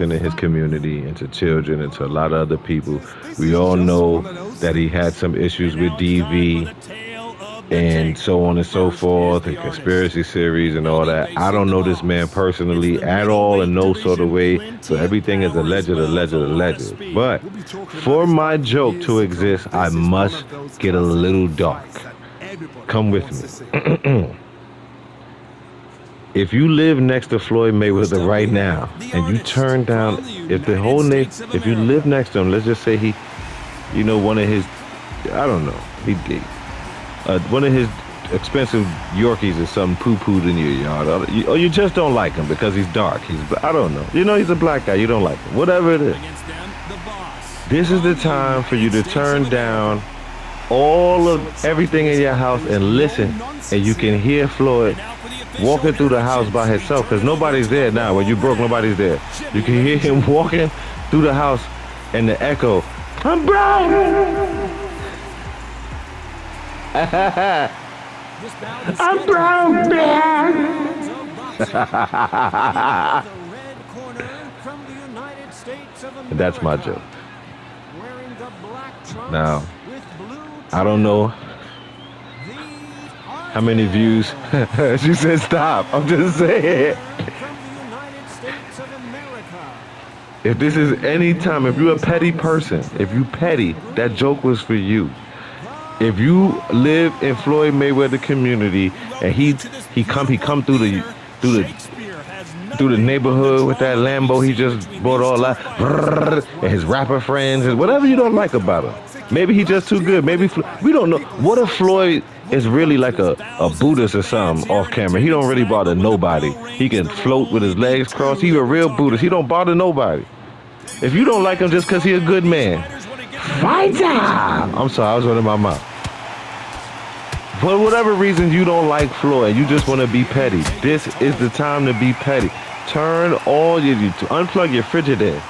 in his community and to children and to a lot of other people. We all know that he had some issues with DV and so on and so forth, and conspiracy theories and all that. I don't know this man personally at all in no sort of way, so everything is alleged, alleged, alleged. But for my joke to exist, I must get a little dark. Come with me. If you live next to Floyd Mayweather right now and you turn down, if the whole if you live next to him, let's just say he, one of his, I don't know, one of his expensive Yorkies or something poo-pooed in your yard, or you just don't like him because he's dark. I don't know. He's a black guy. You don't like him. Whatever it is. This is the time for you to turn down all of everything in your house and listen, and you can hear Floyd walking through the house by himself because nobody's there now. When you broke, nobody's there. You can hear him walking through the house and the echo. I'm brown. I'm brown, man. That's my joke. Now, I don't know how many views. She said stop. I'm just saying. If this is any time, if you're a petty person, if you petty, that joke was for you. If you live in Floyd Mayweather community and he come through the neighborhood with that Lambo he just bought all that, and his rapper friends and whatever you don't like about him. Maybe he just too good. Maybe we don't know. What if Floyd is really like a Buddhist or something off camera? He don't really bother nobody. He can float with his legs crossed. He a real Buddhist. He don't bother nobody. If you don't like him just because he a good man, fight him. I'm sorry, I was running my mouth. For whatever reason you don't like Floyd, you just want to be petty. This is the time to be petty. Turn all unplug your Frigidaire.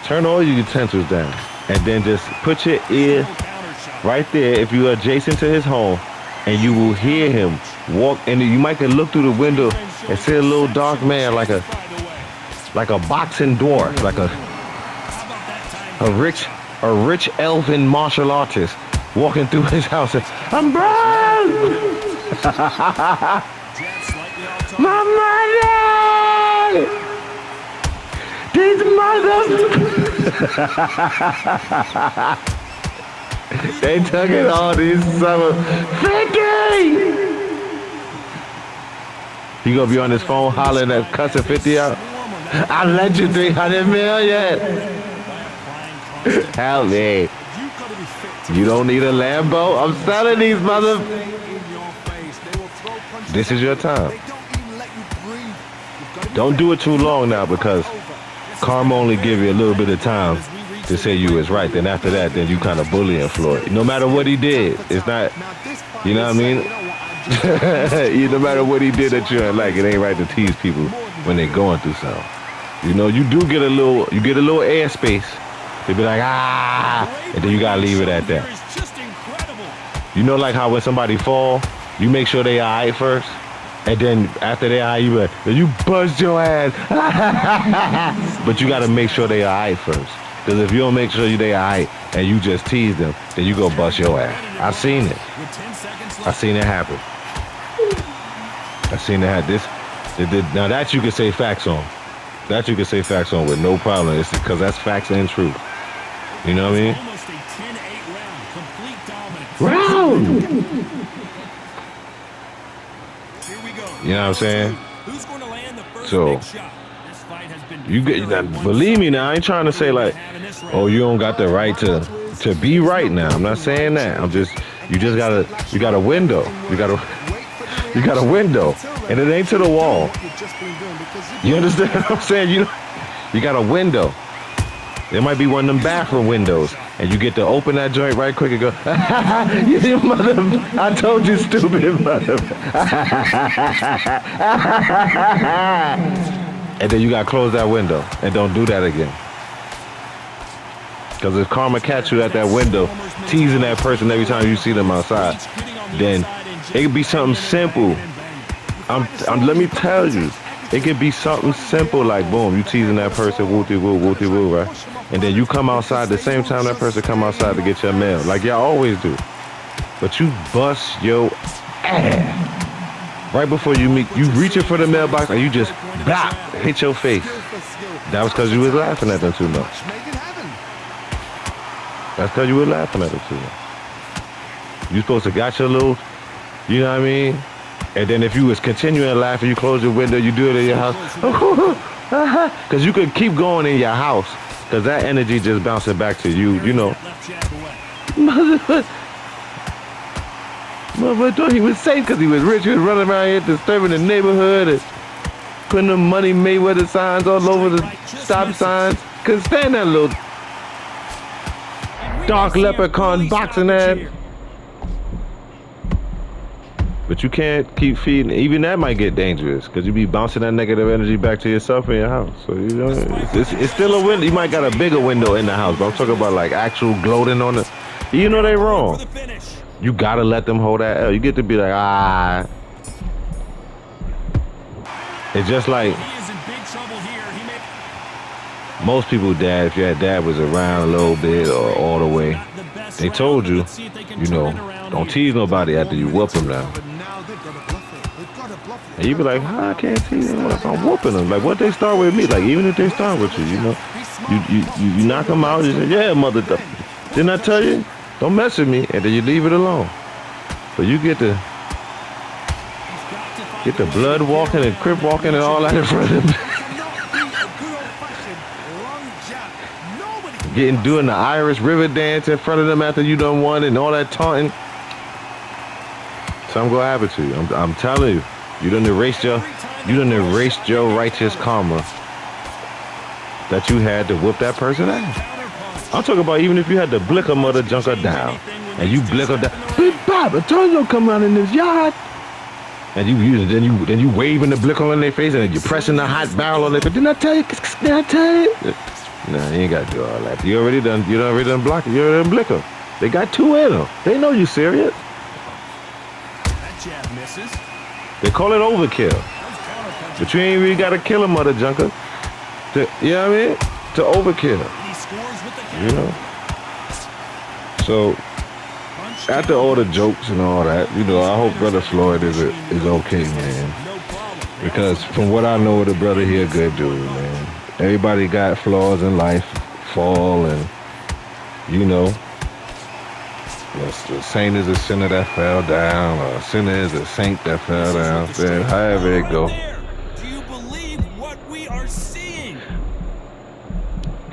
Turn all your utensils down. And then just put your ear right there if you're adjacent to his home, and you will hear him walk, and you might can look through the window and see a little dark man like a boxing dwarf, like a rich elfin martial artist walking through his house and, I'm brown! My money! These They took it all this summer. 50! He gonna be on his phone hollering at cussing 50 out? I lent you 300 million! Help me. You don't need a Lambo? I'm selling these mother... This is your time. Don't do it too long now because karma only give you a little bit of time to say you was right. Then after that, then you kind of bullying Floyd. No matter what he did, it's not, you know what I mean? No matter what he did that you ain't like, it ain't right to tease people when they going through something. You do get a little airspace. They be like, and then you gotta leave it at that. Like how when somebody fall, you make sure they alright first, and then after they alright, you bust your ass. But you gotta make sure they alright first. Because if you don't make sure they alright and you just tease them, then you go bust your ass. I seen it happen. Now that you can say facts on. That you can say facts on with no problem. It's because that's facts and truth. You know what I mean? Round! You know what I'm saying? So, believe me now, I ain't trying to say like, oh, you don't got the right to be right now. I'm not saying that. You got a window. You got a window, and it ain't to the wall. You understand what I'm saying? You got a window. There might be one of them bathroom windows, and you get to open that joint right quick and go, you mother, I told you, stupid mother. And then you got to close that window, and don't do that again. Because if karma catch you at that window, teasing that person every time you see them outside, then it could be something simple. Let me tell you, It could be something simple like, boom, you teasing that person, wooty woo, right? And then you come outside the same time that person come outside to get your mail, like y'all always do. But you bust your ass right before you meet. You reaching for the mailbox and you just blah, hit your face. That was because you was laughing at them too much. That's because you were laughing at them too much. You supposed to got your little, you know what I mean? And then if you was continuing laughing, you close your window, you do it in your house. Because you could keep going in your house. Because that energy just bouncing back to you, you know. Motherfucker thought he was safe because he was rich. He was running around here disturbing the neighborhood and putting the money Mayweather signs all over the stop signs. Couldn't stand that little dark leprechaun boxing ass. But you can't keep feeding. Even that might get dangerous because you be bouncing that negative energy back to yourself in your house. So you know, it's still a window. You might got a bigger window in the house, but I'm talking about like actual gloating on it. You know they wrong. You gotta let them hold that L. You get to be like, ah. It's just like most people, dad, if your dad was around a little bit or all the way, they told you, you know, don't tease nobody after you whoop them now. And you be like, I can't tease them if I'm whooping them. Like, what they start with me? Like, even if they start with you, you know, you knock them out. You say, yeah, mother. Didn't I tell you? Don't mess with me, and then you leave it alone. So you get the blood walking and crip walking and all that in front of them. Doing the Irish river dance in front of them after you done won and all that taunting. Something gonna happen to you. I'm telling you, you done erased your righteous karma that you had to whoop that person out. I'm talking about even if you had to blick a mother junker down, and you blick her down, Big Bob, Antonio come around in this yard, and then you waving the blicker on their face, and then you pressing the hot barrel on their face. Didn't I tell you? Nah, you ain't got to do all that. You already done block it. You already done blick them. They got two in them. They know you serious. That jab misses. They call it overkill. But you ain't really got to kill a mother junker. You know what I mean? To overkill. You know? So, after all the jokes and all that, you know, I hope Brother Floyd is okay, man. Because from what I know of the brother, he a good dude, man. Everybody got flaws in life, fall, and, you know, the saint is a sinner that fell down, or a sinner is a saint that fell down, then however it go. Do you believe what we are seeing?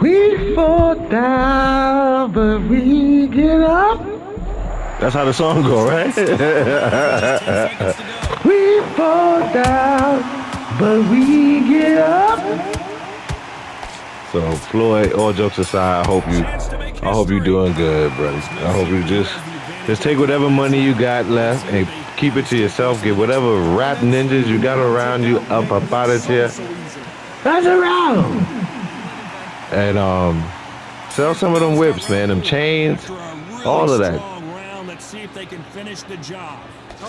We fall down, but we get up. That's how the song go, right? We fall down, but we get up. So Floyd, all jokes aside, I hope you doing good, brother. I hope you just take whatever money you got left and keep it to yourself. Get whatever rap ninjas you got around you up out of here. That's around. And sell some of them whips, man, them chains, all of that.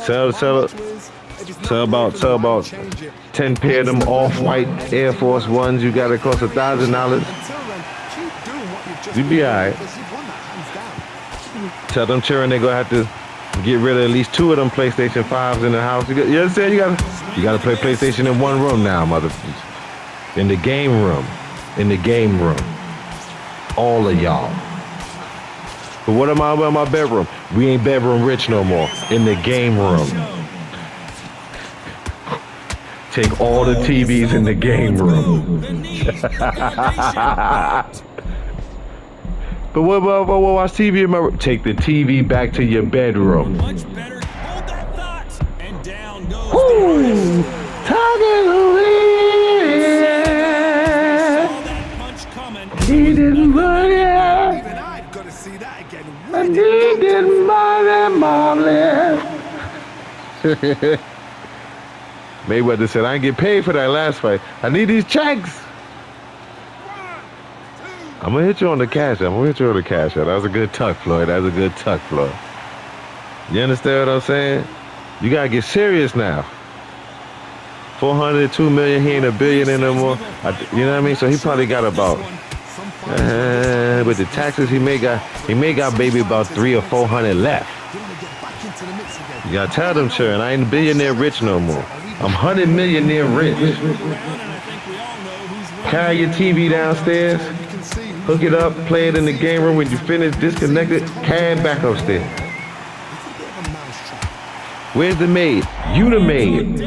Sell about 10 pair of them off-white Air Force Ones. You got it cost $1,000. You be all right. Tell them children they gonna have to get rid of at least 2 of them PlayStation 5s in the house. You understand? You gotta play PlayStation in one room now, motherfuckers. In the game room. All of y'all. But what am I about my bedroom? We ain't bedroom rich no more. In the game room. Take all the TVs in the game room. But what about watch TV in my room? Take the TV back to your bedroom. Much better. Hold that thought. And down goes. Woo! Target he didn't want it. Even I've got to see that again. And he didn't want it, Mayweather said, I ain't get paid for that last fight. I need these checks. I'm going to hit you on the cash. That was a good tuck, Floyd. You understand what I'm saying? You got to get serious now. 400, 2 million. He ain't a billionaire no more. You know what I mean? So he probably got about, with the taxes he may got maybe about 300 or 400 left. You gotta tell them, Sharon, I ain't billionaire rich no more. I'm 100 millionaire rich. Carry your TV downstairs, hook it up, play it in the game room. When you finish, disconnect it, carry it back upstairs. Where's the maid? You the maid.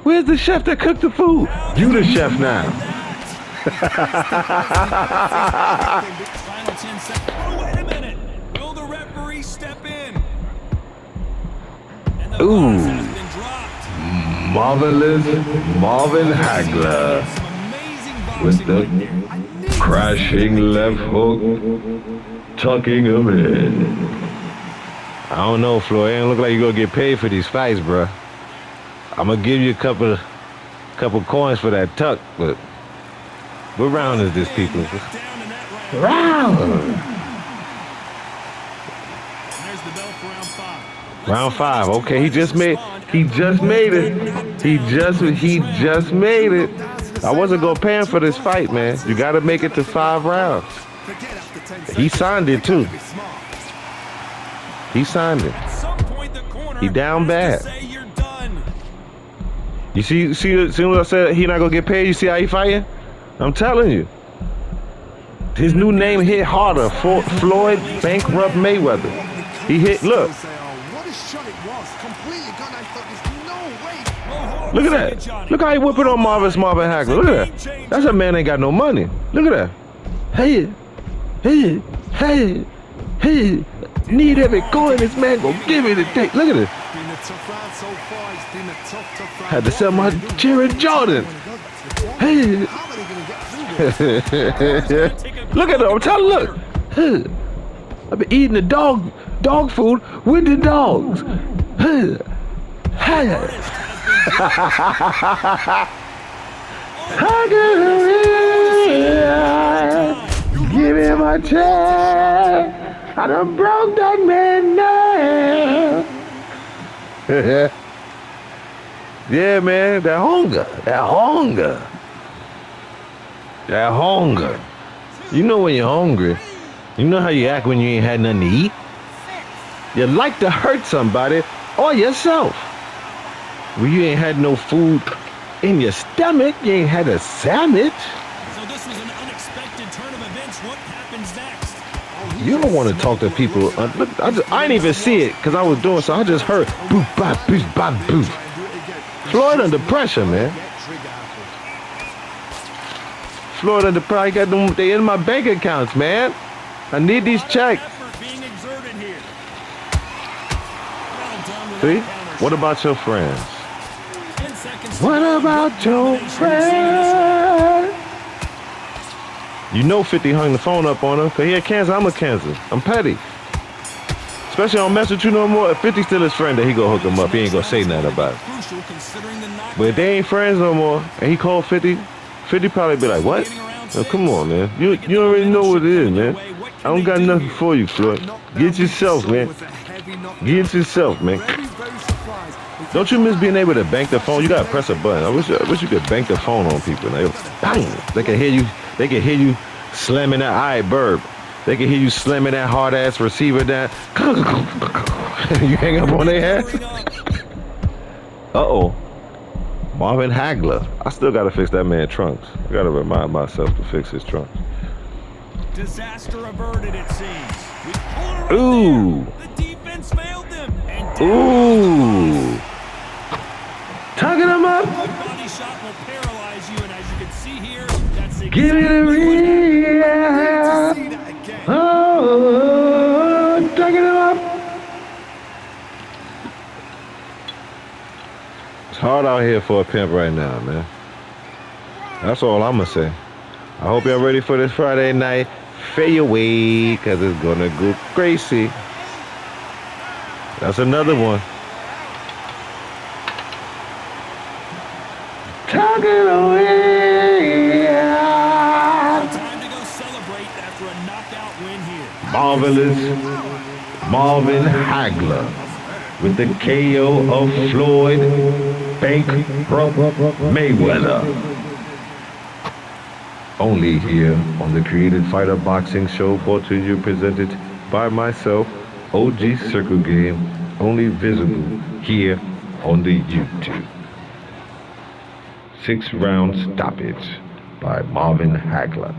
Where's the chef that cooked the food? You the chef now. Final 10 seconds. Oh, wait a minute. Will the referee step in? And the Ooh. buzz has been dropped. Marvelous Marvin Hagler Some amazing with boxing the right there. crashing left hook, tucking him in. I don't know, Floyd. It don't look like you're gonna get paid for these fights, bro. I'm gonna give you a couple coins for that tuck, but what round is this, people? Down in that round. Round. There's the bell for round 5. Round 5. Okay, he just made it. He just made it. I wasn't gonna pay him for this fight, man. You gotta make it to 5 rounds. He signed it too. He signed it. At some point, the corner He down has bad. to say you're done. You see what I said? He not gonna get paid. You see how he fighting? I'm telling you. His new name hit harder. Floyd Bankrupt Mayweather. He hit. Look. What a shot it was. Completely gone. I thought there's no way. Look at that. Look how he whipping on Marvin Hagler. Look at that. That's a man ain't got no money. Look at that. Hey. Need every coin this man gonna give it a take. Look at it. It's been a tough round so far. It's been a tough round. Had to sell my cheering Jordan. Hey. How are they going to get through this? Look at him. I'm telling you, look. I've been eating the dog food with the dogs. Give me my check. I done broke that man down. Yeah, man, that hunger. You know when you're hungry. You know how you act when you ain't had nothing to eat? You like to hurt somebody or yourself. When you ain't had no food in your stomach, you ain't had a sandwich. So this was an unexpected turn of events. What happens next? You don't want to talk to people. Look, I didn't even see it because I was doing so. I just heard boop, bop, boop, bop, boop. Floyd under pressure, man. Floyd under pressure. I got them. They in my bank accounts, man. I need these checks. Effort being exerted here. Well done with See? that counter What shot. about your friends? 10 seconds to What go. about your friends? You know 50 hung the phone up on him. Because he had cancer, I'm a cancer. I'm petty. Especially I don't mess with you no more. If 50 still his friend, then he go hook him up. He ain't gonna say nothing about it. Crucial considering the knockdown. But if they ain't friends no more, and he called 50, 50 probably be like, what? Oh, come on, man. You already know what it is, man. I don't got nothing for you, Floyd. Get yourself, man. Get yourself, man. Don't you miss being able to bank the phone? You gotta press a button. I wish you could bank the phone on people. Like, bang! They can hear you. They can hear you slamming that burb. They can hear you slamming that hard ass receiver down. You hang up on their ass. Uh-oh. Marvin Hagler. I still gotta fix that man trunks. I gotta remind myself to fix his trunks. Disaster averted, it seems. With Fuller right Ooh. there. The defense failed them. And Ooh. Tucking him up. one body shot will paralyze you, and as you can see here, that's Give me the real. Oh, tucking him up. It's hard out here for a pimp right now, man. That's all I'm gonna say. I hope y'all ready for this Friday night fade away, cause it's gonna go crazy. That's another one. Tucking away. time to go celebrate after a knockout win here. Marvelous Marvin Hagler with the KO of Floyd Bankrupt Mayweather. Only here on the Created Fighter Boxing Show, brought to you, presented by myself, OG Circle Game, only visible here on the YouTube. 6-round stoppage by Marvin Hagler.